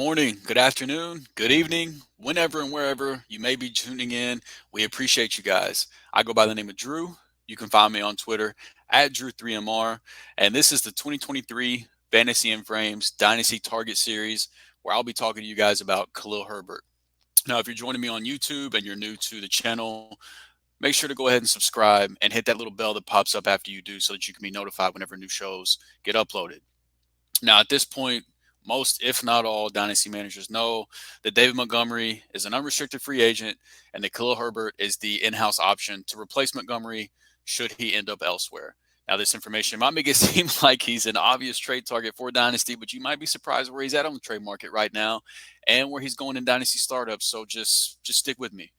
morning, good afternoon, good evening, whenever and wherever you may be tuning in. We appreciate you guys. I go by the name of Drew. You can find me on Twitter at Drew3MR. And this is the 2023 Fantasy and Frames Dynasty Target Series, where I'll be talking to you guys about Khalil Herbert. Now, if you're joining me on YouTube and you're new to the channel, make sure to go ahead and subscribe and hit that little bell that pops up after you do so that you can be notified whenever new shows get uploaded. Now, at this point, most, if not all, dynasty managers know that David Montgomery is an unrestricted free agent and that Khalil Herbert is the in-house option to replace Montgomery should he end up elsewhere. Now, this information might make it seem like he's an obvious trade target for Dynasty, but you might be surprised where he's at on the trade market right now and where he's going in Dynasty startups. So just stick with me.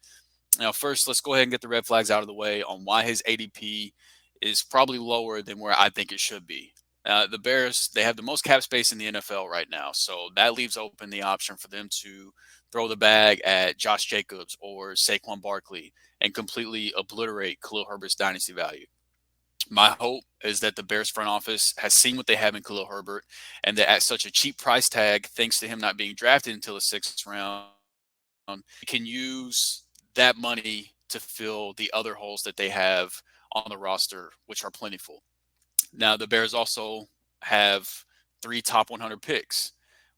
Now, first, let's go ahead and get the red flags out of the way on why his ADP is probably lower than where I think it should be. The Bears, they have the most cap space in the NFL right now. So that leaves open the option for them to throw the bag at Josh Jacobs or Saquon Barkley and completely obliterate Khalil Herbert's dynasty value. My hope is that the Bears front office has seen what they have in Khalil Herbert and that at such a cheap price tag, thanks to him not being drafted until the sixth round, can use that money to fill the other holes that they have on the roster, which are plentiful. Now, the Bears also have 3 top 100 picks,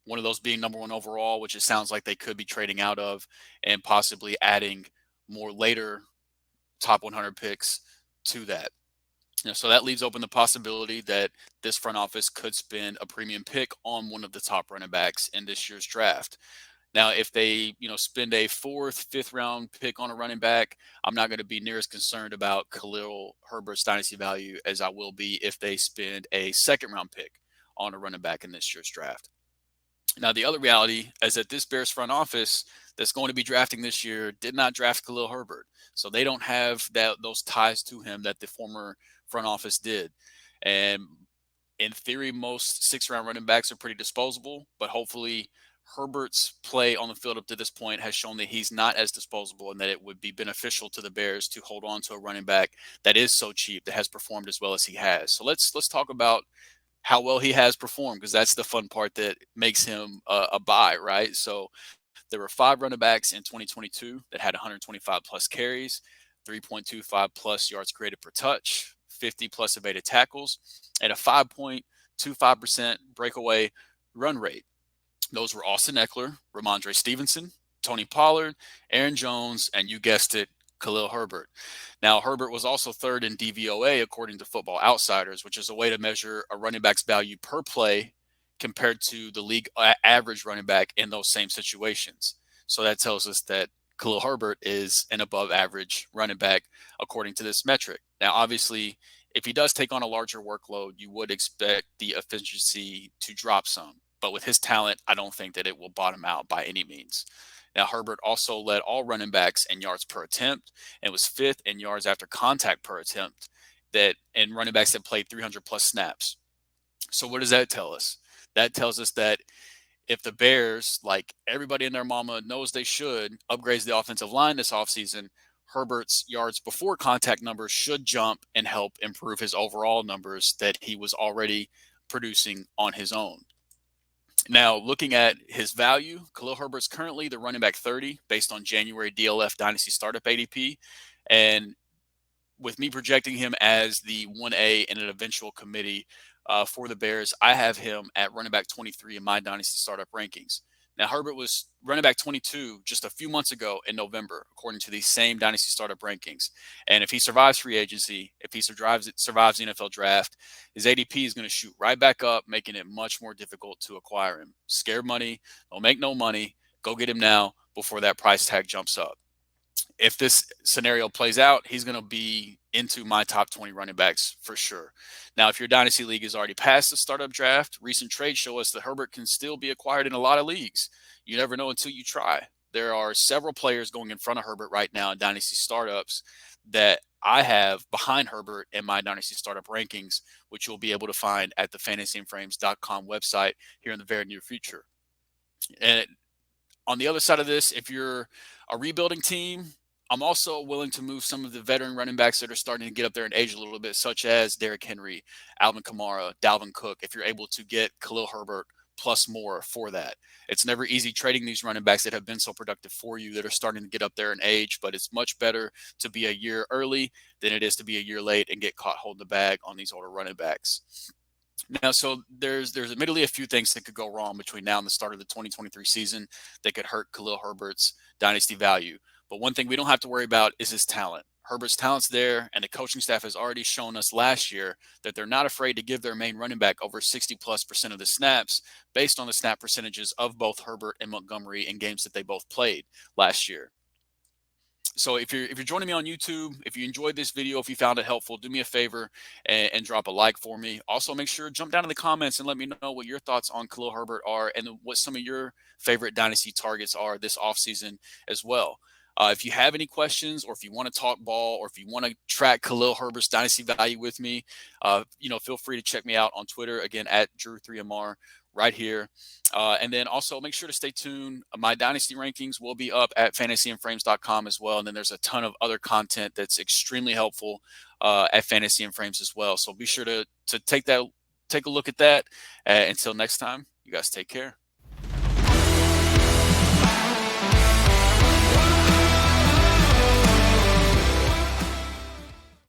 one of those being number 1 overall, which it sounds like they could be trading out of and possibly adding more later top 100 picks to that. So that leaves open the possibility that this front office could spend a premium pick on one of the top running backs in this year's draft. Now, if they, spend a 4th, 5th round pick on a running back, I'm not going to be near as concerned about Khalil Herbert's dynasty value as I will be if they spend a 2nd round pick on a running back in this year's draft. Now, the other reality is that this Bears front office that's going to be drafting this year did not draft Khalil Herbert. So they don't have those ties to him that the former front office did. And in theory, most 6th round running backs are pretty disposable, but hopefully Herbert's play on the field up to this point has shown that he's not as disposable and that it would be beneficial to the Bears to hold on to a running back that is so cheap, that has performed as well as he has. So let's talk about how well he has performed, because that's the fun part that makes him a buy, right? So there were 5 running backs in 2022 that had 125 plus carries, 3.25 plus yards created per touch, 50 plus evaded tackles, and a 5.25% breakaway run rate. Those were Austin Eckler, Ramondre Stevenson, Tony Pollard, Aaron Jones, and you guessed it, Khalil Herbert. Now, Herbert was also 3rd in DVOA according to Football Outsiders, which is a way to measure a running back's value per play compared to the league average running back in those same situations. So that tells us that Khalil Herbert is an above average running back according to this metric. Now, obviously, if he does take on a larger workload, you would expect the efficiency to drop some. But with his talent, I don't think that it will bottom out by any means. Now, Herbert also led all running backs in yards per attempt and was 5th in yards after contact per attempt in running backs that played 300 plus snaps. So what does that tell us? That tells us that if the Bears, like everybody and their mama knows they should, upgrade the offensive line this offseason, Herbert's yards before contact numbers should jump and help improve his overall numbers that he was already producing on his own. Now, looking at his value, Khalil Herbert's currently the running back 30 based on January DLF Dynasty Startup ADP. And with me projecting him as the 1A in an eventual committee for the Bears, I have him at running back 23 in my Dynasty Startup rankings. Now, Herbert was running back 22 just a few months ago in November, according to these same Dynasty Startup rankings. And if he survives free agency, if he survives the NFL draft, his ADP is going to shoot right back up, making it much more difficult to acquire him. Scared money, don't make no money. Go get him now before that price tag jumps up. If this scenario plays out, he's going to be into my top 20 running backs for sure. Now, if your dynasty league is already past the startup draft, recent trades show us that Herbert can still be acquired in a lot of leagues. You never know until you try. There are several players going in front of Herbert right now in dynasty startups that I have behind Herbert in my dynasty startup rankings, which you'll be able to find at the fantasyandframes.com website here in the very near future. And on the other side of this, if you're a rebuilding team, I'm also willing to move some of the veteran running backs that are starting to get up there in age a little bit, such as Derrick Henry, Alvin Kamara, Dalvin Cook, if you're able to get Khalil Herbert plus more for that. It's never easy trading these running backs that have been so productive for you, that are starting to get up there in age, but it's much better to be a year early than it is to be a year late and get caught holding the bag on these older running backs. Now, so there's admittedly a few things that could go wrong between now and the start of the 2023 season that could hurt Khalil Herbert's dynasty value. But one thing we don't have to worry about is his talent. Herbert's talent's there, and the coaching staff has already shown us last year that they're not afraid to give their main running back over 60+% of the snaps based on the snap percentages of both Herbert and Montgomery in games that they both played last year. So if you're joining me on YouTube, if you enjoyed this video, if you found it helpful, do me a favor and drop a like for me. Also, make sure to jump down in the comments and let me know what your thoughts on Khalil Herbert are, and what some of your favorite dynasty targets are this offseason as well. If you have any questions, or if you want to talk ball, or if you want to track Khalil Herbert's dynasty value with me, feel free to check me out on Twitter, again, at Drew3MR right here. And then also make sure to stay tuned. My dynasty rankings will be up at fantasyandframes.com as well. And then there's a ton of other content that's extremely helpful at Fantasy and Frames as well. So be sure to take a look at that. Until next time, you guys take care.